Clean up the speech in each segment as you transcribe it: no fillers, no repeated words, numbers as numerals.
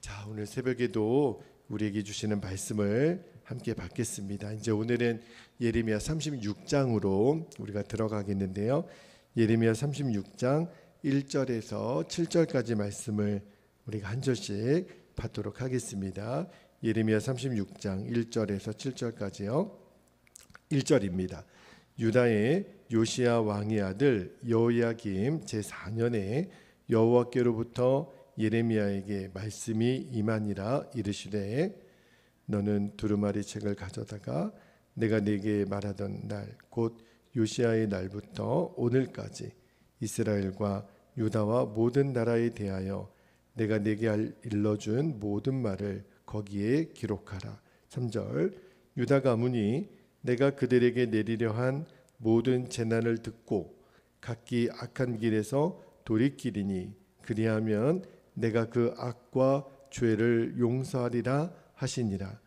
자, 오늘 새벽에도 우리에게 주시는 말씀을 함께 받겠습니다. 이제 오늘은 예레미야 36장으로 우리가 들어가겠는데요. 예레미야 36장 1절에서 7절까지 말씀을 우리가 한 절씩 받도록 하겠습니다. 예레미야 36장 1절에서 7절까지요. 1절입니다. 유다의 요시야 왕의 아들 여호야김 제4년에 여호와께로부터 예레미야에게 말씀이 임하니라. 이르시되 너는 두루마리 책을 가져다가 내가 네게 말하던 날 곧 요시야의 날부터 오늘까지 이스라엘과 유다와 모든 나라에 대하여 내가 네게 일러준 모든 말을 거기에 기록하라. 3절 유다 가문이 내가 그들에게 내리려 한 모든 재난을 듣고 각기 악한 길에서 돌이키리니 그리하면 내가 그 악과 죄를 용서하리라 하시니라.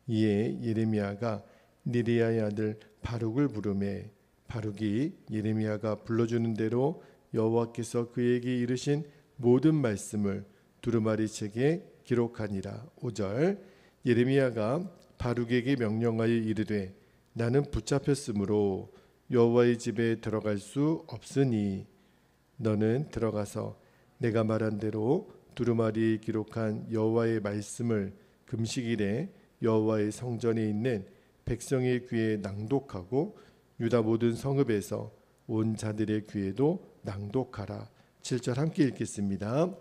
이에 예레미야가 니리야의 아들 바룩을 부르매 바룩이 예레미야가 불러주는 대로 여호와께서 그에게 이르신 모든 말씀을 두루마리 책에 기록하니라. 5절 예레미야가 바룩에게 명령하여 이르되 나는 붙잡혔으므로 여호와의 집에 들어갈 수 없으니 너는 들어가서 내가 말한 대로 두루마리에 기록한 여호와의 말씀을 금식일에 여호와의 성전에 있는 백성의 귀에 낭독하고 유다 모든 성읍에서 온 자들의 귀에도 낭독하라. 7절 함께 읽겠습니다.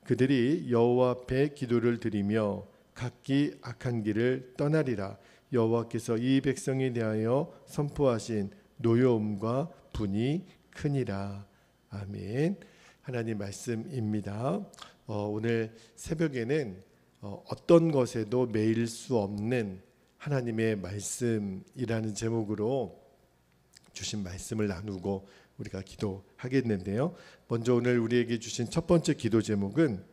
그들이 여호와 앞에 기도를 드리며 각기 악한 길을 떠나리라. 여호와께서 이 백성에 대하여 선포하신 노여움과 분이 크니라. 아멘. 하나님 말씀입니다. 오늘 새벽에는 어떤 것에도 매일 수 없는 하나님의 말씀이라는 제목으로 주신 말씀을 나누고 우리가 기도하겠는데요. 먼저 오늘 우리에게 주신 첫 번째 기도 제목은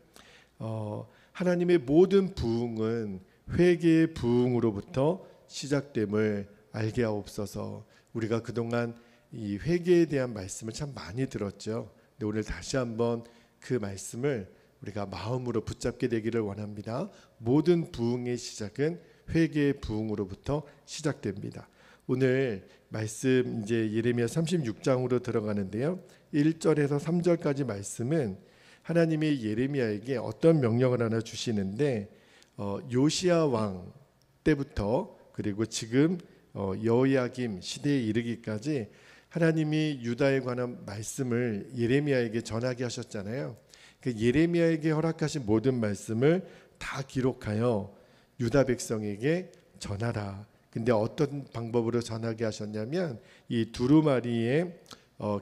하나님의 모든 부흥은 회개의 부흥으로부터 시작됨을 알게 하옵소서. 우리가 그동안 이 회개에 대한 말씀을 참 많이 들었죠. 근데 오늘 다시 한번 그 말씀을 우리가 마음으로 붙잡게 되기를 원합니다. 모든 부흥의 시작은 회개의 부흥으로부터 시작됩니다. 오늘 말씀 이제 예레미야 36장으로 들어가는데요. 1절에서 3절까지 말씀은 하나님이 예레미야에게 어떤 명령을 하나 주시는데 요시야 왕 때부터 그리고 지금 여호야김 시대에 이르기까지 하나님이 유다에 관한 말씀을 예레미야에게 전하게 하셨잖아요. 그 예레미야에게 허락하신 모든 말씀을 다 기록하여 유다 백성에게 전하라. 근데 어떤 방법으로 전하게 하셨냐면 이 두루마리에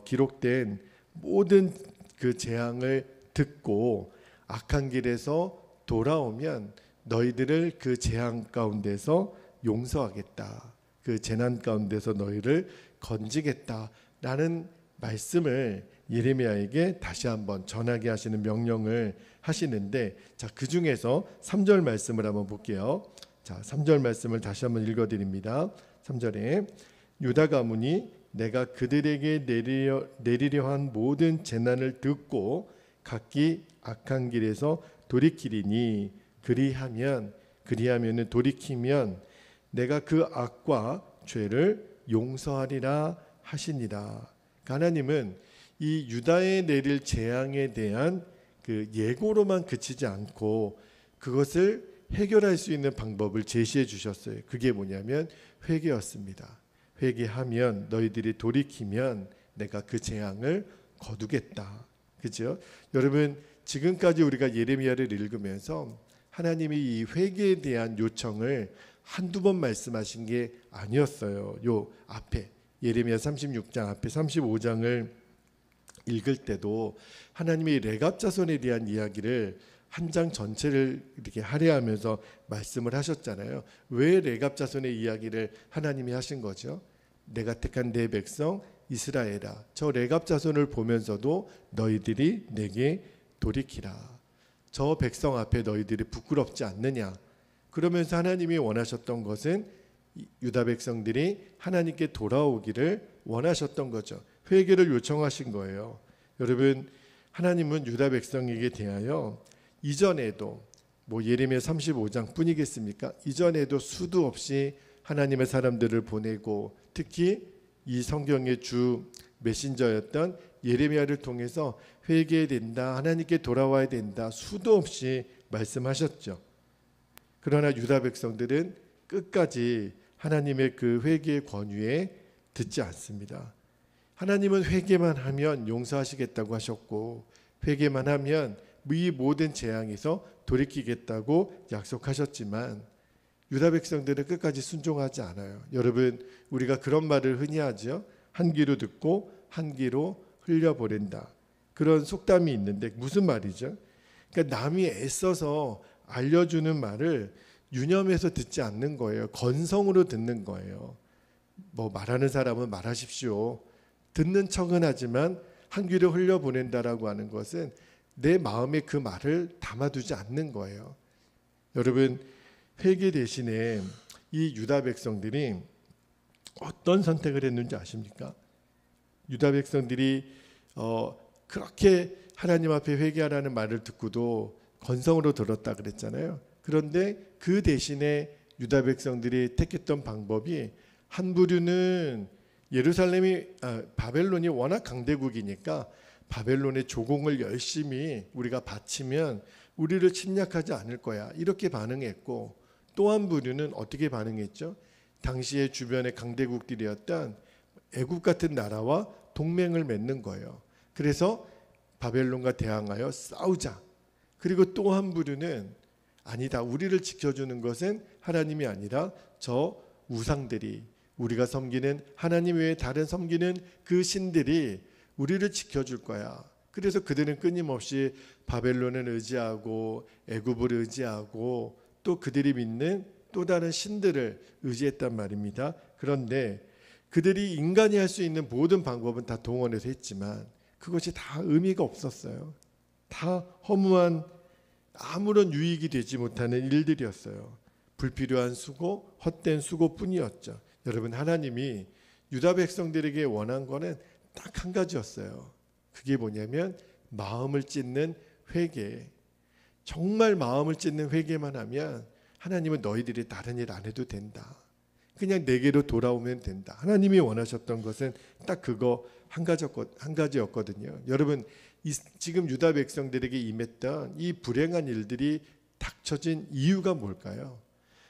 기록된 모든 그 재앙을 듣고 악한 길에서 돌아오면 너희들을 그 재앙 가운데서 용서하겠다. 그 재난 가운데서 너희를 건지겠다라는 말씀을 예레미야에게 다시 한번 전하게 하시는 명령을 하시는데, 자, 그 중에서 3절 말씀을 한번 볼게요. 자, 3절 말씀을 다시 한번 읽어드립니다. 3절에 유다 가문이 내가 그들에게 내리려 한 모든 재난을 듣고 각기 악한 길에서 돌이키리니 그리하면은 돌이키면 내가 그 악과 죄를 용서하리라 하시니라. 하나님은 이 유다에 내릴 재앙에 대한 그 예고로만 그치지 않고 그것을 해결할 수 있는 방법을 제시해 주셨어요. 그게 뭐냐면 회개였습니다. 회개하면 너희들이 돌이키면 내가 그 재앙을 거두겠다. 그죠? 여러분, 지금까지 우리가 예레미야를 읽으면서 하나님이 이 회개에 대한 요청을 한두 번 말씀하신 게 아니었어요. 요 앞에 예레미야 36장 앞에 35장을 읽을 때도 하나님이 레갑 자손에 대한 이야기를 한 장 전체를 이렇게 할애하면서 말씀을 하셨잖아요. 왜 레갑 자손의 이야기를 하나님이 하신 거죠? 내가 택한 내 백성 이스라엘아, 저 레갑 자손을 보면서도 너희들이 내게 돌이키라. 저 백성 앞에 너희들이 부끄럽지 않느냐. 그러면서 하나님이 원하셨던 것은 유다 백성들이 하나님께 돌아오기를 원하셨던 거죠. 회개를 요청하신 거예요. 여러분, 하나님은 유다 백성에게 대하여 이전에도 뭐 예레미야 35장 뿐이겠습니까? 이전에도 수도 없이 하나님의 사람들을 보내고, 특히 이 성경의 주 메신저였던 예레미야를 통해서 회개해야 된다, 하나님께 돌아와야 된다, 수도 없이 말씀하셨죠. 그러나 유다 백성들은 끝까지 하나님의 그 회개의 권유에 듣지 않습니다. 하나님은 회개만 하면 용서하시겠다고 하셨고, 회개만 하면 이 모든 재앙에서 돌이키겠다고 약속하셨지만 유다 백성들은 끝까지 순종하지 않아요. 여러분, 우리가 그런 말을 흔히 하죠. 한 귀로 듣고 한 귀로 흘려보낸다. 그런 속담이 있는데 무슨 말이죠? 그러니까 남이 애써서 알려주는 말을 유념해서 듣지 않는 거예요. 건성으로 듣는 거예요. 뭐 말하는 사람은 말하십시오. 듣는 척은 하지만 한 귀로 흘려보낸다라고 하는 것은 내 마음에 그 말을 담아두지 않는 거예요. 여러분, 회개 대신에 이 유다 백성들이 어떤 선택을 했는지 아십니까? 유다 백성들이 그렇게 하나님 앞에 회개하라는 말을 듣고도 건성으로 들었다 그랬잖아요. 그런데 그 대신에 유다 백성들이 택했던 방법이, 한 부류는 바벨론이 워낙 강대국이니까 바벨론의 조공을 열심히 우리가 바치면 우리를 침략하지 않을 거야, 이렇게 반응했고, 또 한 부류는 어떻게 반응했죠? 당시의 주변의 강대국들이었던 애굽 같은 나라와 동맹을 맺는 거예요. 그래서 바벨론과 대항하여 싸우자. 그리고 또 한 부류는 아니다, 우리를 지켜주는 것은 하나님이 아니라 저 우상들이, 우리가 섬기는 하나님 외에 다른 섬기는 그 신들이 우리를 지켜줄 거야. 그래서 그들은 끊임없이 바벨론을 의지하고 애굽을 의지하고 또 그들이 믿는 또 다른 신들을 의지했단 말입니다. 그런데 그들이 인간이 할 수 있는 모든 방법은 다 동원해서 했지만 그것이 다 의미가 없었어요. 다 허무한, 아무런 유익이 되지 못하는 일들이었어요. 불필요한 수고, 헛된 수고뿐이었죠. 여러분, 하나님이 유다 백성들에게 원한 거는 딱 한 가지였어요. 그게 뭐냐면 마음을 찢는 회개. 정말 마음을 찢는 회개만 하면 하나님은 너희들이 다른 일 안 해도 된다, 그냥 내게로 돌아오면 된다. 하나님이 원하셨던 것은 딱 그거 한 가지였거든요. 여러분, 지금 유다 백성들에게 임했던 이 불행한 일들이 닥쳐진 이유가 뭘까요?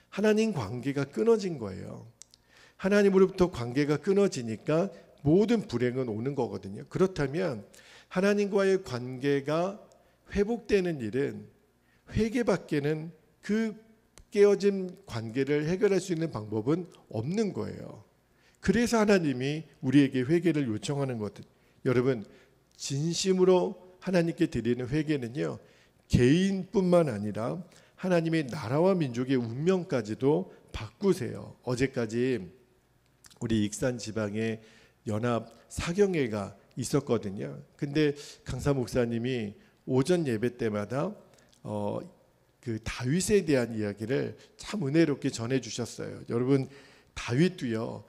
하나님 관계가 끊어진 거예요. 하나님으로부터 관계가 끊어지니까 모든 불행은 오는 거거든요. 그렇다면 하나님과의 관계가 회복되는 일은 회개밖에는, 그 깨어진 관계를 해결할 수 있는 방법은 없는 거예요. 그래서 하나님이 우리에게 회개를 요청하는 거든. 여러분, 진심으로 하나님께 드리는 회개는요, 개인뿐만 아니라 하나님의 나라와 민족의 운명까지도 바꾸세요. 어제까지 우리 익산 지방에 연합 사경회가 있었거든요. 근데 강사 목사님이 오전 예배 때마다 그 다윗에 대한 이야기를 참 은혜롭게 전해 주셨어요. 여러분, 다윗도요,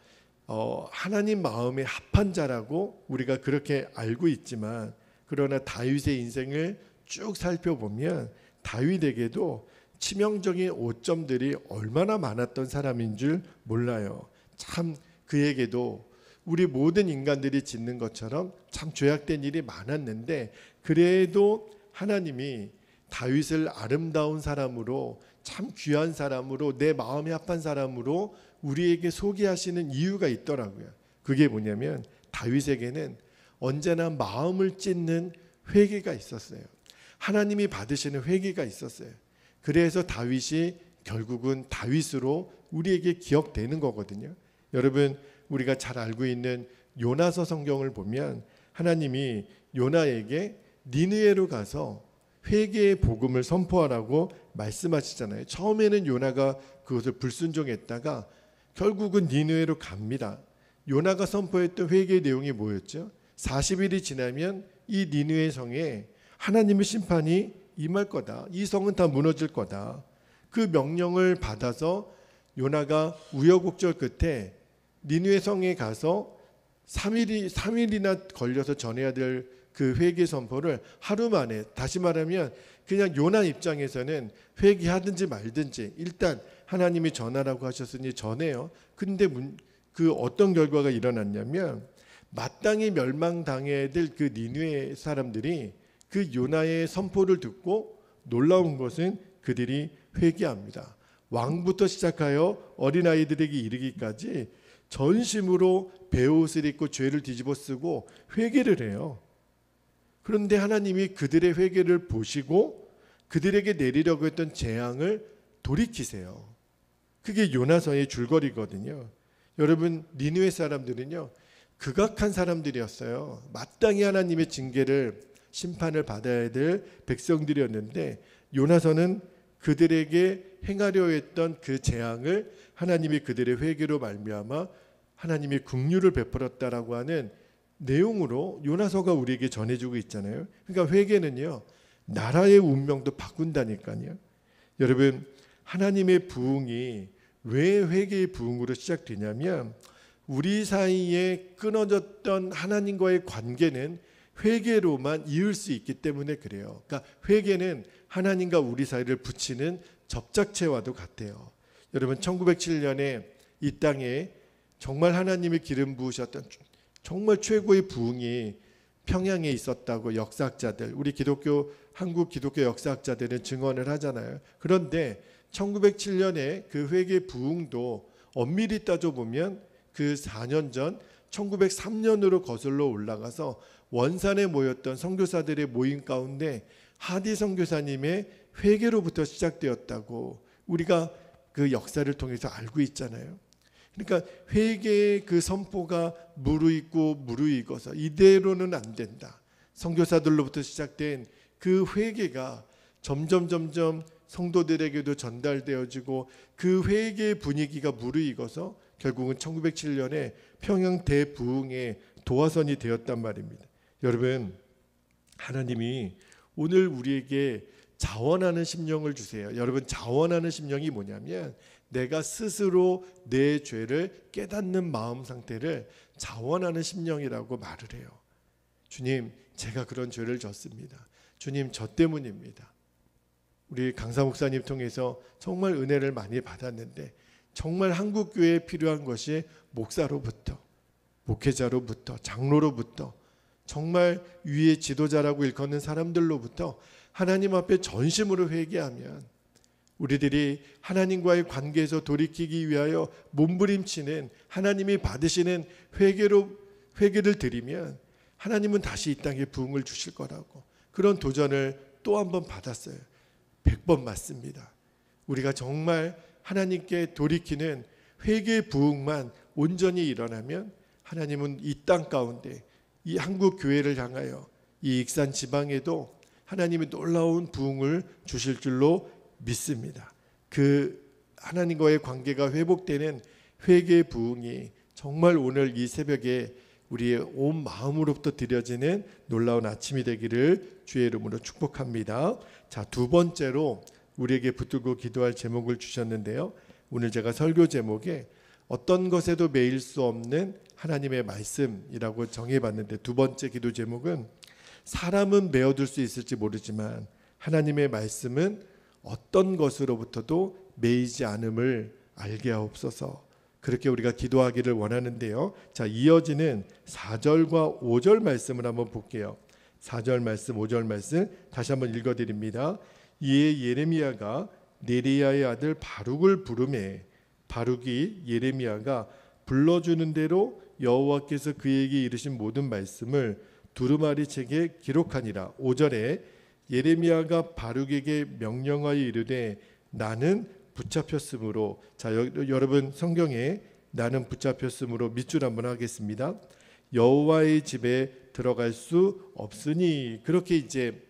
하나님 마음에 합한 자라고 우리가 그렇게 알고 있지만, 그러나 다윗의 인생을 쭉 살펴보면 다윗에게도 치명적인 오점들이 얼마나 많았던 사람인 줄 몰라요. 참 그에게도 우리 모든 인간들이 짓는 것처럼 참 죄악된 일이 많았는데, 그래도 하나님이 다윗을 아름다운 사람으로, 참 귀한 사람으로, 내 마음에 합한 사람으로 우리에게 소개하시는 이유가 있더라고요. 그게 뭐냐면 다윗에게는 언제나 마음을 찢는 회개가 있었어요. 하나님이 받으시는 회개가 있었어요. 그래서 다윗이 결국은 다윗으로 우리에게 기억되는 거거든요. 여러분, 우리가 잘 알고 있는 요나서 성경을 보면 하나님이 요나에게 니느웨로 가서 회개의 복음을 선포하라고 말씀하시잖아요. 처음에는 요나가 그것을 불순종했다가 결국은 니느웨로 갑니다. 요나가 선포했던 회개의 내용이 뭐였죠? 40일이 지나면 이 니느웨 성에 하나님의 심판이 임할 거다. 이 성은 다 무너질 거다. 그 명령을 받아서 요나가 우여곡절 끝에 니느웨 성에 가서 3일이나 걸려서 전해야 될 그 회개 선포를 하루 만에, 다시 말하면 그냥 요나 입장에서는 회개하든지 말든지 일단 하나님이 전하라고 하셨으니 전해요. 근데 그 어떤 결과가 일어났냐면 마땅히 멸망당해야 될 그 니느웨 사람들이 그 요나의 선포를 듣고 놀라운 것은 그들이 회개합니다. 왕부터 시작하여 어린아이들에게 이르기까지 전심으로 베옷을 입고 죄를 뒤집어 쓰고 회개를 해요. 그런데 하나님이 그들의 회개를 보시고 그들에게 내리려고 했던 재앙을 돌이키세요. 그게 요나서의 줄거리거든요. 여러분, 니느웨 사람들은요, 극악한 사람들이었어요. 마땅히 하나님의 징계를, 심판을 받아야 될 백성들이었는데 요나서는 그들에게 행하려 했던 그 재앙을 하나님이 그들의 회개로 말미암아 하나님이 긍휼을 베풀었다라고 하는 내용으로 요나서가 우리에게 전해주고 있잖아요. 그러니까 회개는요, 나라의 운명도 바꾼다니까요. 여러분, 하나님의 부흥이 왜 회개의 부흥으로 시작되냐면 우리 사이에 끊어졌던 하나님과의 관계는 회개로만 이을 수 있기 때문에 그래요. 그러니까 회개는 하나님과 우리 사이를 붙이는 접착체와도 같아요. 여러분, 1907년에 이 땅에 정말 하나님의 기름 부으셨던 정말 최고의 부흥이 평양에 있었다고 역사학자들, 우리 한국 기독교 역사학자들은 증언을 하잖아요. 그런데 1907년에 그 회개 부흥도 엄밀히 따져보면 그 4년 전 1903년으로 거슬러 올라가서 원산에 모였던 선교사들의 모임 가운데 하디 선교사님의 회개로부터 시작되었다고 우리가 그 역사를 통해서 알고 있잖아요. 그러니까 회개의 그 선포가 무르익어서 이대로는 안 된다. 선교사들로부터 시작된 그 회개가 점점 성도들에게도 전달되어지고 그 회개의 분위기가 무르익어서 결국은 1907년에 평양 대부흥의 도화선이 되었단 말입니다. 여러분, 하나님이 오늘 우리에게 자원하는 심령을 주세요. 여러분, 자원하는 심령이 뭐냐면 내가 스스로 내 죄를 깨닫는 마음 상태를 자원하는 심령이라고 말을 해요. 주님, 제가 그런 죄를 졌습니다. 주님, 저 때문입니다. 우리 강사 목사님 통해서 정말 은혜를 많이 받았는데 정말 한국교회에 필요한 것이 목사로부터, 목회자로부터, 장로로부터, 정말 위의 지도자라고 일컫는 사람들로부터 하나님 앞에 전심으로 회개하면 우리들이 하나님과의 관계에서 돌이키기 위하여 몸부림치는 하나님이 받으시는 회개를 드리면 하나님은 다시 이 땅에 부흥을 주실 거라고 그런 도전을 또 한 번 받았어요. 100번 맞습니다. 우리가 정말 하나님께 돌이키는 회개의 부흥만 온전히 일어나면 하나님은 이 땅 가운데 이 한국 교회를 향하여 이 익산 지방에도 하나님이 놀라운 부흥을 주실 줄로 믿습니다. 그 하나님과의 관계가 회복되는 회개의 부흥이 정말 오늘 이 새벽에 우리의 온 마음으로부터 드려지는 놀라운 아침이 되기를 주의 이름으로 축복합니다. 자, 두 번째로 우리에게 붙들고 기도할 제목을 주셨는데요. 오늘 제가 설교 제목에 어떤 것에도 매일 수 없는 하나님의 말씀이라고 정해봤는데 두 번째 기도 제목은 사람은 메어둘 수 있을지 모르지만 하나님의 말씀은 어떤 것으로부터도 매이지 않음을 알게 하옵소서. 그렇게 우리가 기도하기를 원하는데요. 자, 이어지는 4절과 5절 말씀을 한번 볼게요. 4절 말씀, 5절 말씀 다시 한번 읽어드립니다. 이에 예레미야가 네리야의 아들 바룩을 부르매 바룩이 예레미야가 불러주는 대로 여호와께서 그에게 이르신 모든 말씀을 두루마리 책에 기록하니라. 5절에 예레미야가 바룩에게 명령하여 이르되 나는 붙잡혔으므로, 자, 여러분 성경에 나는 붙잡혔으므로 밑줄 한번 하겠습니다. 여호와의 집에 들어갈 수 없으니, 그렇게 이제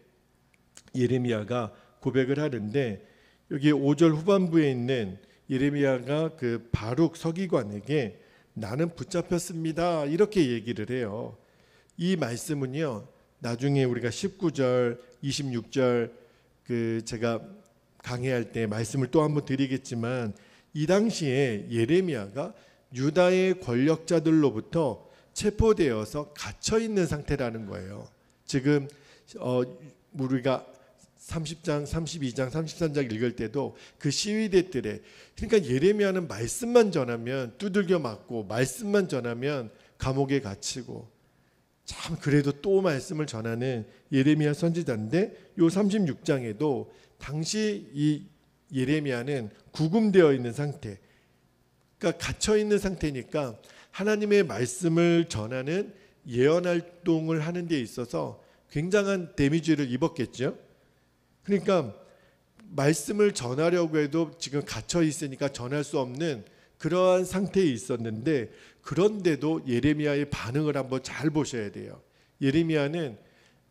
예레미야가 고백을 하는데 여기 5절 후반부에 있는 예레미야가 그 바룩 서기관에게 나는 붙잡혔습니다 이렇게 얘기를 해요. 이 말씀은요, 나중에 우리가 19절 26절 그 제가 강해할 때 말씀을 또 한번 드리겠지만 이 당시에 예레미야가 유다의 권력자들로부터 체포되어서 갇혀 있는 상태라는 거예요. 지금 우리가 30장, 32장, 33장 읽을 때도 그 시위대들의, 그러니까 예레미야는 말씀만 전하면 두들겨 맞고 말씀만 전하면 감옥에 갇히고, 참 그래도 또 말씀을 전하는 예레미야 선지자인데, 요 36장에도 당시 이 예레미야는 구금되어 있는 상태, 그러니까 갇혀 있는 상태니까 하나님의 말씀을 전하는 예언 활동을 하는 데 있어서 굉장한 데미지를 입었겠죠. 그러니까 말씀을 전하려고 해도 지금 갇혀 있으니까 전할 수 없는 그러한 상태에 있었는데, 그런데도 예레미야의 반응을 한번 잘 보셔야 돼요. 예레미야는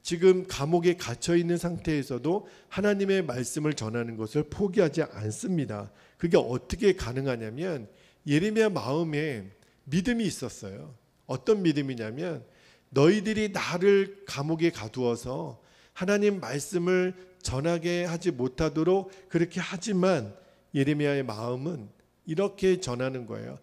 지금 감옥에 갇혀 있는 상태에서도 하나님의 말씀을 전하는 것을 포기하지 않습니다. 그게 어떻게 가능하냐면 예레미야 마음에 믿음이 있었어요. 어떤 믿음이냐면, 너희들이 나를 감옥에 가두어서 하나님 말씀을 전하게 하지 못하도록 그렇게 하지만, 예레미야의 마음은 이렇게 전하는 거예요.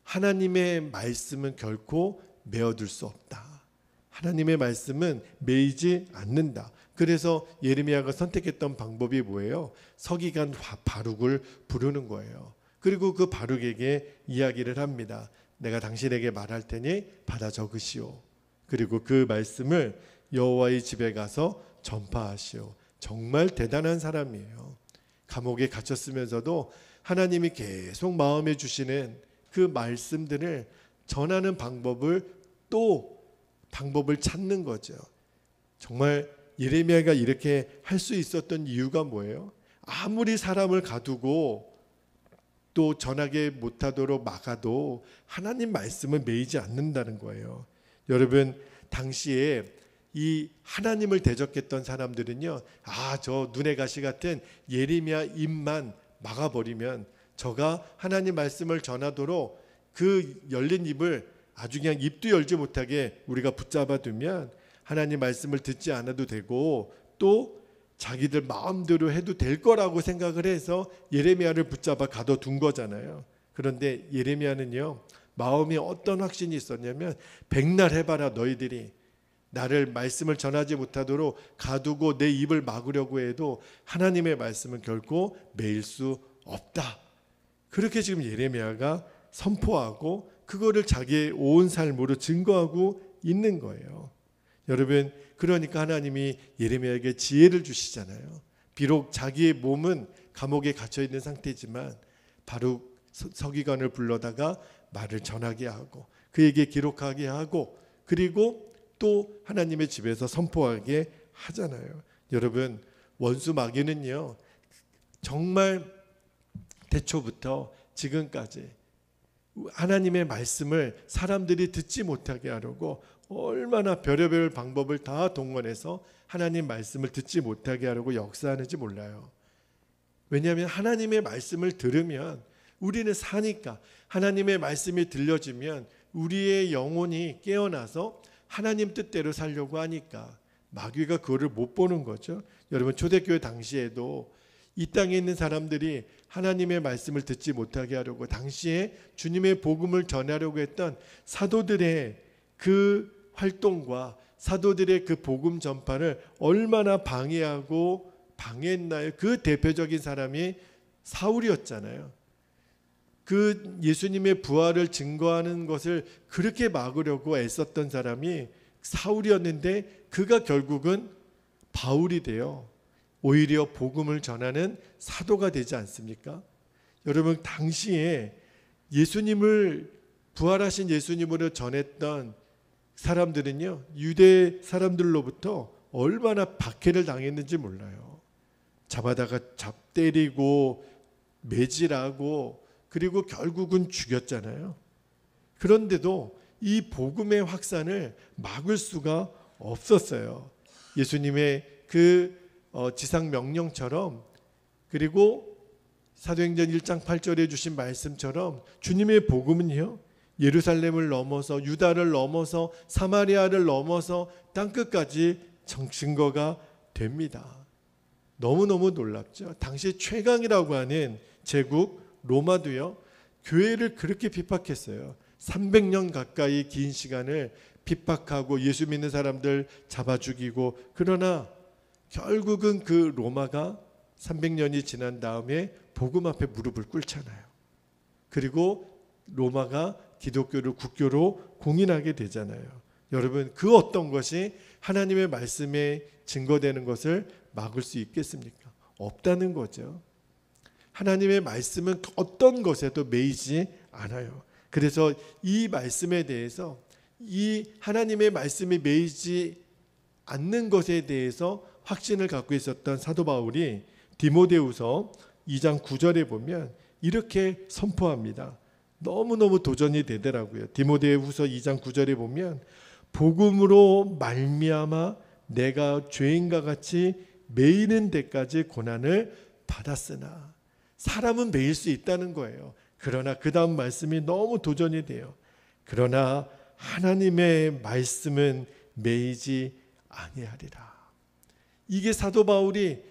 하나님의 말씀은 결코 메어둘 수 없다. 하나님의 말씀은 매이지 않는다. 그래서 예레미야가 선택했던 방법이 뭐예요? 서기관 바룩을 부르는 거예요. 그리고 그 바룩에게 이야기를 합니다. 내가 당신에게 말할 테니 받아 적으시오. 그리고 그 말씀을 여호와의 집에 가서 전파하시오. 정말 대단한 사람이에요. 감옥에 갇혔으면서도 하나님이 계속 마음에 주시는 그 말씀들을 전하는 방법을 찾는 거죠. 정말 예레미야가 이렇게 할 수 있었던 이유가 뭐예요? 아무리 사람을 가두고 또 전하게 못하도록 막아도 하나님 말씀은 매이지 않는다는 거예요. 여러분, 당시에 이 하나님을 대적했던 사람들은요, 저 눈의 가시 같은 예레미야 입만 막아버리면, 저가 하나님 말씀을 전하도록 그 열린 입을 아주 그냥 입도 열지 못하게 우리가 붙잡아 두면 하나님 말씀을 듣지 않아도 되고, 또 자기들 마음대로 해도 될 거라고 생각을 해서 예레미야를 붙잡아 가둬둔 거잖아요. 그런데 예레미야는요, 마음이 어떤 확신이 있었냐면, 백날 해봐라 너희들이 나를 말씀을 전하지 못하도록 가두고 내 입을 막으려고 해도 하나님의 말씀은 결코 매일 수 없다. 그렇게 지금 예레미야가 선포하고 그거를 자기의 온 삶으로 증거하고 있는 거예요. 여러분, 그러니까 하나님이 예레미야에게 지혜를 주시잖아요. 비록 자기의 몸은 감옥에 갇혀 있는 상태지만 바룩 서기관을 불러다가 말을 전하게 하고 그에게 기록하게 하고, 그리고 또 하나님의 집에서 선포하게 하잖아요. 여러분, 원수 마귀는요, 정말 태초부터 지금까지 하나님의 말씀을 사람들이 듣지 못하게 하려고 얼마나 별의별 방법을 다 동원해서 하나님 말씀을 듣지 못하게 하려고 역사하는지 몰라요. 왜냐하면 하나님의 말씀을 들으면 우리는 사니까, 하나님의 말씀이 들려지면 우리의 영혼이 깨어나서 하나님 뜻대로 살려고 하니까 마귀가 그거를 못 보는 거죠. 여러분, 초대교회 당시에도 이 땅에 있는 사람들이 하나님의 말씀을 듣지 못하게 하려고 당시에 주님의 복음을 전하려고 했던 사도들의 그 활동과 사도들의 그 복음 전파를 얼마나 방해하고 방해했나요? 그 대표적인 사람이 사울이었잖아요. 그 예수님의 부활을 증거하는 것을 그렇게 막으려고 애썼던 사람이 사울이었는데, 그가 결국은 바울이 되어 오히려 복음을 전하는 사도가 되지 않습니까? 여러분, 당시에 예수님을, 부활하신 예수님으로 전했던 사람들은요, 유대 사람들로부터 얼마나 박해를 당했는지 몰라요. 잡아다가 때리고 매질하고, 그리고 결국은 죽였잖아요. 그런데도 이 복음의 확산을 막을 수가 없었어요. 예수님의 그 지상 명령처럼, 그리고 사도행전 1장 8절에 주신 말씀처럼 주님의 복음은요, 예루살렘을 넘어서 유다를 넘어서 사마리아를 넘어서 땅끝까지 증거가 됩니다. 너무너무 놀랍죠. 당시 최강이라고 하는 제국 로마도요, 교회를 그렇게 핍박했어요. 300년 가까이 긴 시간을 핍박하고 예수 믿는 사람들 잡아 죽이고, 그러나 결국은 그 로마가 300년이 지난 다음에 복음 앞에 무릎을 꿇잖아요. 그리고 로마가 기독교를 국교로 공인하게 되잖아요. 여러분, 그 어떤 것이 하나님의 말씀에 증거되는 것을 막을 수 있겠습니까? 없다는 거죠. 하나님의 말씀은 어떤 것에도 매이지 않아요. 그래서 이 말씀에 대해서, 이 하나님의 말씀이 매이지 않는 것에 대해서 확신을 갖고 있었던 사도 바울이 디모데후서 2장 9절에 보면 이렇게 선포합니다. 너무너무 도전이 되더라고요. 디모데후서 2장 9절에 보면 복음으로 말미암아 내가 죄인과 같이 매이는 데까지 고난을 받았으나, 사람은 매일 수 있다는 거예요. 그러나 그 다음 말씀이 너무 도전이 돼요. 그러나 하나님의 말씀은 매이지 아니하리라. 이게 사도 바울이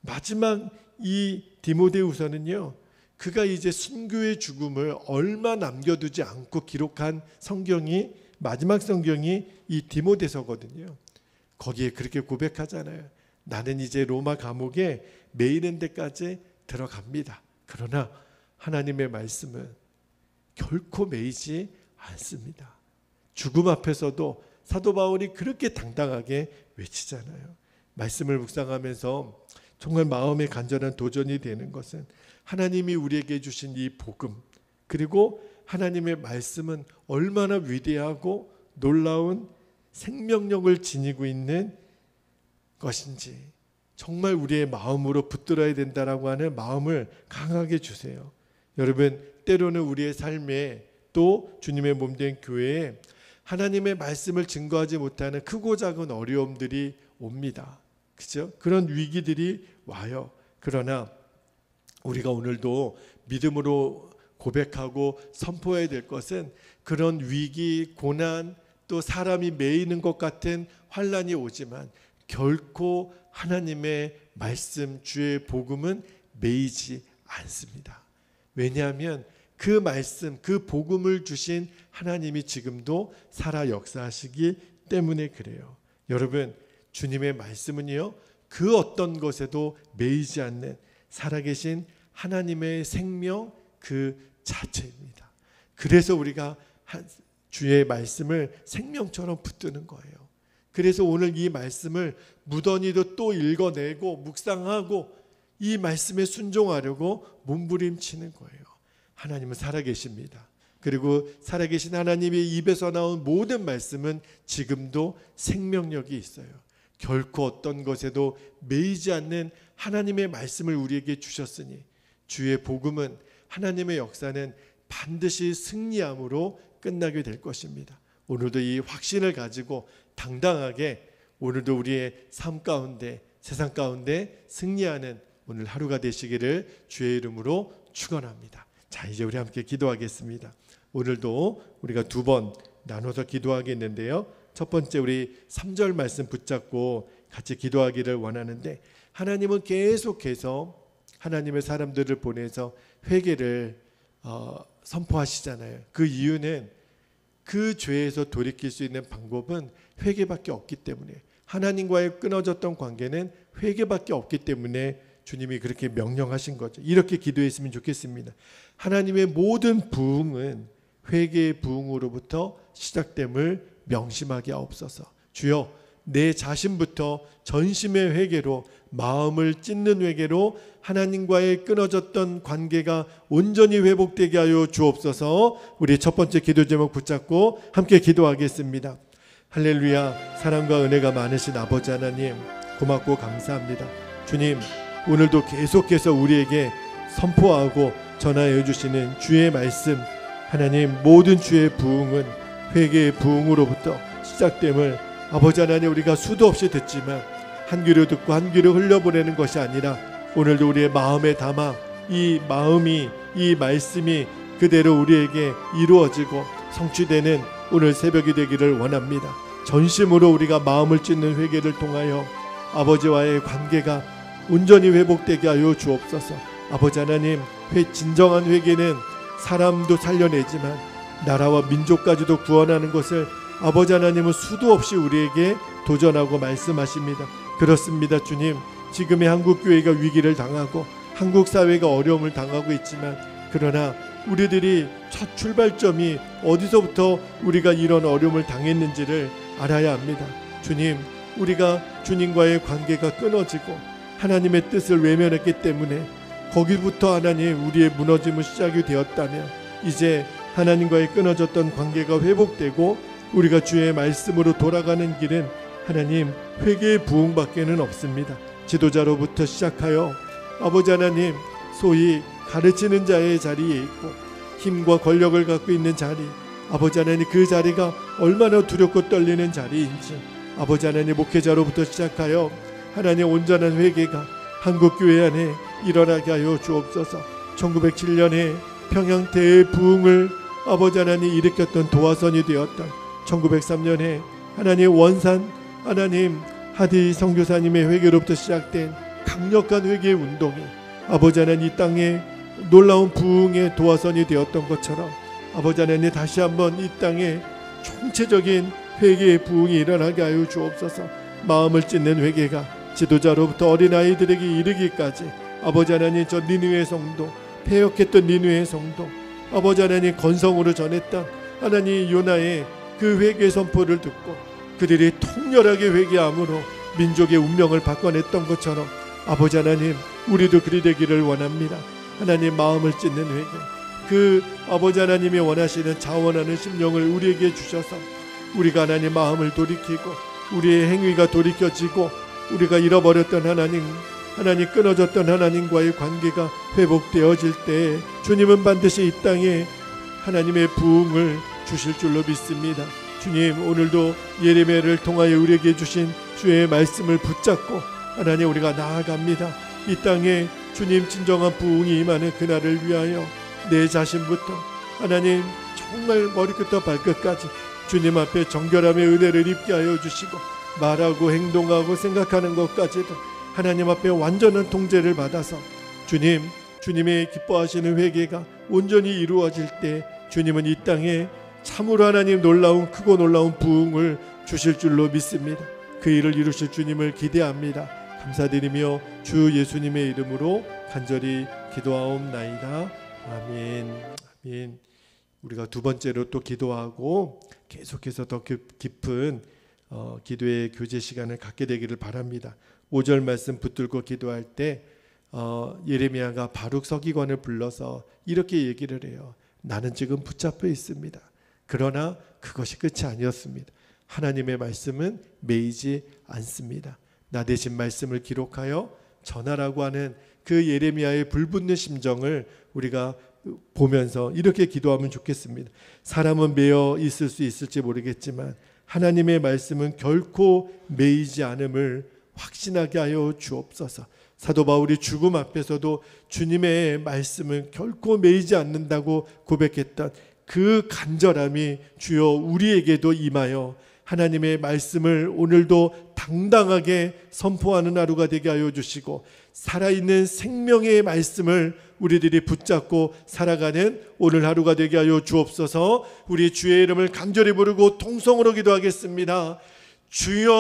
마지막 이 디모데후서는요, 그가 이제 순교의 죽음을 얼마 남겨두지 않고 기록한 성경이, 마지막 성경이 이 디모데서거든요. 거기에 그렇게 고백하잖아요. 나는 이제 로마 감옥에 매이는 데까지 들어갑니다. 그러나 하나님의 말씀은 결코 매이지 않습니다. 죽음 앞에서도 사도 바울이 그렇게 당당하게 외치잖아요. 말씀을 묵상하면서 정말 마음에 간절한 도전이 되는 것은 하나님이 우리에게 주신 이 복음, 그리고 하나님의 말씀은 얼마나 위대하고 놀라운 생명력을 지니고 있는 것인지 정말 우리의 마음으로 붙들어야 된다라고 하는 마음을 강하게 주세요. 여러분, 때로는 우리의 삶에, 또 주님의 몸된 교회에 하나님의 말씀을 증거하지 못하는 크고 작은 어려움들이 옵니다. 그죠? 그런 위기들이 와요. 그러나 우리가 오늘도 믿음으로 고백하고 선포해야 될 것은, 그런 위기, 고난, 또 사람이 매이는 것 같은 환난이 오지만 결코 하나님의 말씀, 주의 복음은 매이지 않습니다. 왜냐하면 그 말씀, 그 복음을 주신 하나님이 지금도 살아 역사하시기 때문에 그래요. 여러분, 주님의 말씀은요, 그 어떤 것에도 매이지 않는 살아계신 하나님의 생명 그 자체입니다. 그래서 우리가 주의 말씀을 생명처럼 붙드는 거예요. 그래서 오늘 이 말씀을 무던히도 또 읽어내고 묵상하고 이 말씀에 순종하려고 몸부림치는 거예요. 하나님은 살아계십니다. 그리고 살아계신 하나님의 입에서 나온 모든 말씀은 지금도 생명력이 있어요. 결코 어떤 것에도 매이지 않는 하나님의 말씀을 우리에게 주셨으니 주의 복음은, 하나님의 역사는 반드시 승리함으로 끝나게 될 것입니다. 오늘도 이 확신을 가지고 당당하게 오늘도 우리의 삶 가운데, 세상 가운데 승리하는 오늘 하루가 되시기를 주의 이름으로 축원합니다. 자, 이제 우리 함께 기도하겠습니다. 오늘도 우리가 두 번 나눠서 기도하겠는데요. 첫 번째, 우리 3절 말씀 붙잡고 같이 기도하기를 원하는데, 하나님은 계속해서 하나님의 사람들을 보내서 회개를 선포하시잖아요. 그 이유는 그 죄에서 돌이킬 수 있는 방법은 회개밖에 없기 때문에, 하나님과의 끊어졌던 관계는 회개밖에 없기 때문에 주님이 그렇게 명령하신 거죠. 이렇게 기도했으면 좋겠습니다. 하나님의 모든 부흥은 회개의 부흥으로부터 시작됨을 명심하게 하옵소서. 주여, 내 자신부터 전심의 회개로, 마음을 찢는 회개로 하나님과의 끊어졌던 관계가 온전히 회복되게 하여 주옵소서. 우리 첫 번째 기도 제목 붙잡고 함께 기도하겠습니다. 할렐루야. 사랑과 은혜가 많으신 아버지 하나님, 고맙고 감사합니다. 주님, 오늘도 계속해서 우리에게 선포하고 전하여 주시는 주의 말씀, 하나님, 모든 주의 부흥은 회개의 부흥으로부터 시작됨을 아버지 하나님, 우리가 수도 없이 듣지만 한 귀로 듣고 한 귀로 흘려보내는 것이 아니라 오늘도 우리의 마음에 담아 이 마음이, 이 말씀이 그대로 우리에게 이루어지고 성취되는 오늘 새벽이 되기를 원합니다. 전심으로 우리가 마음을 찢는 회개를 통하여 아버지와의 관계가 온전히 회복되게 하여 주옵소서. 아버지 하나님, 진정한 회개는 사람도 살려내지만 나라와 민족까지도 구원하는 것을 아버지 하나님은 수도 없이 우리에게 도전하고 말씀하십니다. 그렇습니다. 주님, 지금의 한국 교회가 위기를 당하고 한국 사회가 어려움을 당하고 있지만, 그러나 우리들이 첫 출발점이 어디서부터 우리가 이런 어려움을 당했는지를 알아야 합니다. 주님, 우리가 주님과의 관계가 끊어지고 하나님의 뜻을 외면했기 때문에 거기부터 하나님 우리의 무너짐은 시작이 되었다면, 이제 하나님과의 끊어졌던 관계가 회복되고 우리가 주의 말씀으로 돌아가는 길은 하나님 회개의 부흥밖에는 없습니다. 지도자로부터 시작하여 아버지 하나님, 소위 가르치는 자의 자리에 있고 힘과 권력을 갖고 있는 자리, 아버지 하나님 그 자리가 얼마나 두렵고 떨리는 자리인지, 아버지 하나님 목회자로부터 시작하여 하나님 온전한 회개가 한국교회 안에 일어나게 하여 주옵소서. 1907년에 평양 대부흥을 아버지 하나님 일으켰던 도화선이 되었던 1903년에 하나님 원산 하나님 하디 선교사님의 회개로부터 시작된 강력한 회개의 운동이 아버지 하나님 이 땅에 놀라운 부흥의 도화선이 되었던 것처럼, 아버지 하나님 다시 한번 이 땅에 총체적인 회개의 부흥이 일어나게 하여 주옵소서. 마음을 찢는 회개가 지도자로부터 어린아이들에게 이르기까지 아버지 하나님 저 니느웨 성도, 패역했던 니느웨 성도, 아버지 하나님 건성으로 전했던 하나님 요나의 그 회개 선포를 듣고 그들이 통렬하게 회개함으로 민족의 운명을 바꿔냈던 것처럼 아버지 하나님 우리도 그리 되기를 원합니다. 하나님 마음을 찢는 회개, 그 아버지 하나님이 원하시는 자원하는 심령을 우리에게 주셔서 우리가 하나님 마음을 돌이키고 우리의 행위가 돌이켜지고 우리가 잃어버렸던 하나님 끊어졌던 하나님과의 관계가 회복되어질 때 주님은 반드시 이 땅에 하나님의 부흥을 주실 줄로 믿습니다. 주님, 오늘도 예레미야를 통하여 우리에게 주신 주의 말씀을 붙잡고 하나님 우리가 나아갑니다. 이 땅에 주님 진정한 부흥이 임하는 그날을 위하여 내 자신부터 하나님 정말 머리끝부터 발끝까지 주님 앞에 정결함의 은혜를 입게 하여 주시고, 말하고 행동하고 생각하는 것까지도 하나님 앞에 완전한 통제를 받아서 주님의 기뻐하시는 회개가 온전히 이루어질 때 주님은 이 땅에 참으로 하나님 크고 놀라운 부흥을 주실 줄로 믿습니다. 그 일을 이루실 주님을 기대합니다. 감사드리며 주 예수님의 이름으로 간절히 기도하옵나이다. 아멘. 아멘. 우리가 두 번째로 또 기도하고 계속해서 더 깊은 기도의 교제 시간을 갖게 되기를 바랍니다. 5절 말씀 붙들고 기도할 때 예레미야가 바룩 서기관을 불러서 이렇게 얘기를 해요. 나는 지금 붙잡혀 있습니다. 그러나 그것이 끝이 아니었습니다. 하나님의 말씀은 매이지 않습니다. 나 대신 말씀을 기록하여 전하라고 하는 그 예레미야의 불붙는 심정을 우리가 보면서 이렇게 기도하면 좋겠습니다. 사람은 매여 있을 수 있을지 모르겠지만 하나님의 말씀은 결코 매이지 않음을 확신하게 하여 주옵소서. 사도 바울이 죽음 앞에서도 주님의 말씀은 결코 매이지 않는다고 고백했던 그 간절함이 주여 우리에게도 임하여 하나님의 말씀을 오늘도 당당하게 선포하는 하루가 되게 하여 주시고, 살아있는 생명의 말씀을 우리들이 붙잡고 살아가는 오늘 하루가 되게 하여 주옵소서. 우리 주의 이름을 간절히 부르고 통성으로 기도하겠습니다. 주여,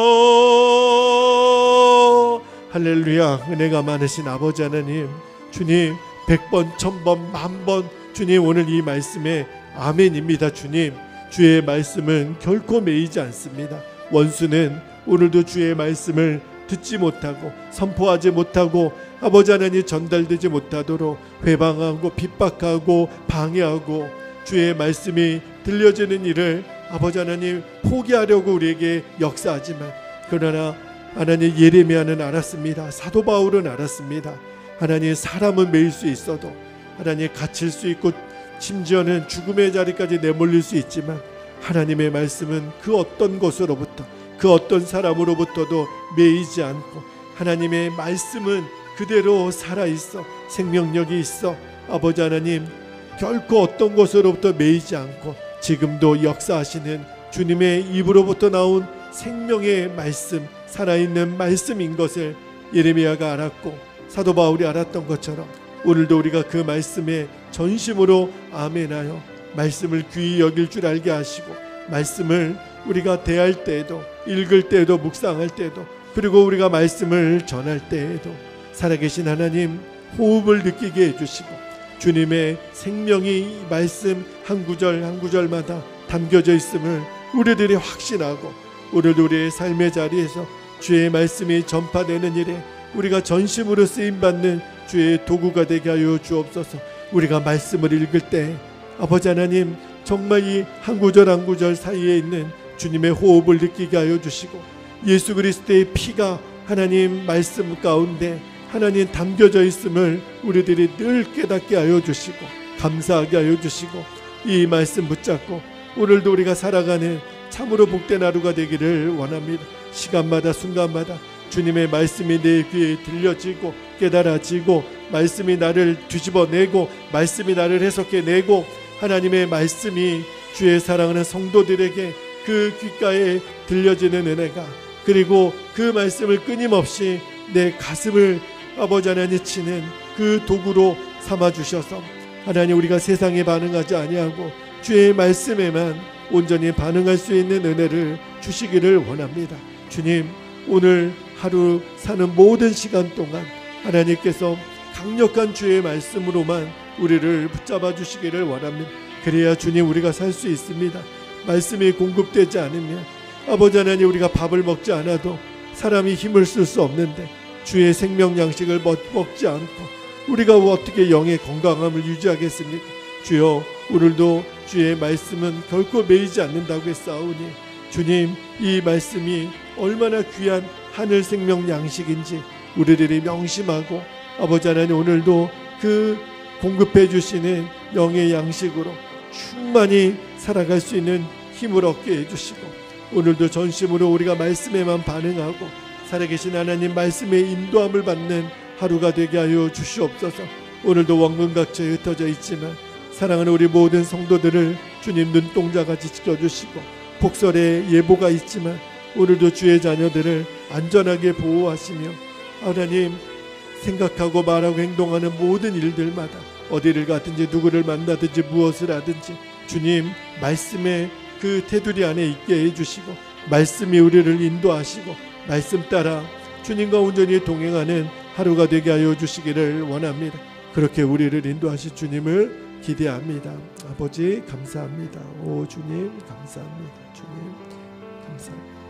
할렐루야. 은혜가 많으신 아버지 하나님, 주님 100번 1000번 10,000번 주님 오늘 이 말씀에 아멘입니다. 주님, 주의 말씀은 결코 매이지 않습니다. 원수는 오늘도 주의 말씀을 듣지 못하고 선포하지 못하고 아버지 하나님 전달되지 못하도록 회방하고 핍박하고 방해하고 주의 말씀이 들려지는 일을 아버지 하나님 포기하려고 우리에게 역사하지만, 그러나 하나님 예레미야는 알았습니다. 사도 바울은 알았습니다. 하나님 사람은 매일 수 있어도 하나님 갇힐 수 있고 심지어는 죽음의 자리까지 내몰릴 수 있지만 하나님의 말씀은 그 어떤 것으로부터 그 어떤 사람으로부터도 매이지 않고 하나님의 말씀은 그대로 살아있어 생명력이 있어 아버지 하나님 결코 어떤 것으로부터 매이지 않고 지금도 역사하시는 주님의 입으로부터 나온 생명의 말씀, 살아있는 말씀인 것을 예레미야가 알았고 사도 바울이 알았던 것처럼 오늘도 우리가 그 말씀에 전심으로 아멘하여 말씀을 귀히 여길 줄 알게 하시고, 말씀을 우리가 대할 때에도 읽을 때에도 묵상할 때에도 그리고 우리가 말씀을 전할 때에도 살아계신 하나님 호흡을 느끼게 해주시고 주님의 생명이 말씀 한 구절 한 구절마다 담겨져 있음을 우리들이 확신하고 오늘도 우리의 삶의 자리에서 주의 말씀이 전파되는 일에 우리가 전심으로 쓰임받는 주의 도구가 되게 하여 주옵소서. 우리가 말씀을 읽을 때 아버지 하나님 정말 이 한 구절 한 구절 사이에 있는 주님의 호흡을 느끼게 하여 주시고 예수 그리스도의 피가 하나님 말씀 가운데 하나님 담겨져 있음을 우리들이 늘 깨닫게 하여 주시고 감사하게 하여 주시고 이 말씀 붙잡고 오늘도 우리가 살아가는 참으로 복된 하루가 되기를 원합니다. 시간마다 순간마다 주님의 말씀이 내 귀에 들려지고 깨달아지고 말씀이 나를 뒤집어내고 말씀이 나를 해석해내고 하나님의 말씀이 주의 사랑하는 성도들에게 그 귓가에 들려지는 은혜가 그리고 그 말씀을 끊임없이 내 가슴을 아버지 하나님 치는 그 도구로 삼아주셔서 하나님 우리가 세상에 반응하지 아니하고 주의 말씀에만 온전히 반응할 수 있는 은혜를 주시기를 원합니다. 주님 오늘 하루 사는 모든 시간 동안 하나님께서 강력한 주의 말씀으로만 우리를 붙잡아 주시기를 원합니다. 그래야 주님 우리가 살 수 있습니다. 말씀이 공급되지 않으면 아버지 하나님 우리가 밥을 먹지 않아도 사람이 힘을 쓸 수 없는데 주의 생명 양식을 먹지 않고 우리가 어떻게 영의 건강함을 유지하겠습니까? 주여 오늘도 주의 말씀은 결코 매이지 않는다고 했사오니 주님 이 말씀이 얼마나 귀한 하늘 생명 양식인지 우리들이 명심하고 아버지 하나님 오늘도 그 공급해 주시는 영의 양식으로 충만히 살아갈 수 있는 힘을 얻게 해주시고 오늘도 전심으로 우리가 말씀에만 반응하고 살아계신 하나님 말씀의 인도함을 받는 하루가 되게 하여 주시옵소서. 오늘도 원근각처에 흩어져 있지만 사랑하는 우리 모든 성도들을 주님 눈동자같이 지켜주시고 복설의 예보가 있지만 오늘도 주의 자녀들을 안전하게 보호하시며 하나님 생각하고 말하고 행동하는 모든 일들마다 어디를 가든지 누구를 만나든지 무엇을 하든지 주님 말씀의 그 테두리 안에 있게 해주시고 말씀이 우리를 인도하시고 말씀 따라 주님과 온전히 동행하는 하루가 되게 하여 주시기를 원합니다. 그렇게 우리를 인도하실 주님을 기대합니다. 아버지 감사합니다. 오 주님 감사합니다. 주님 감사합니다.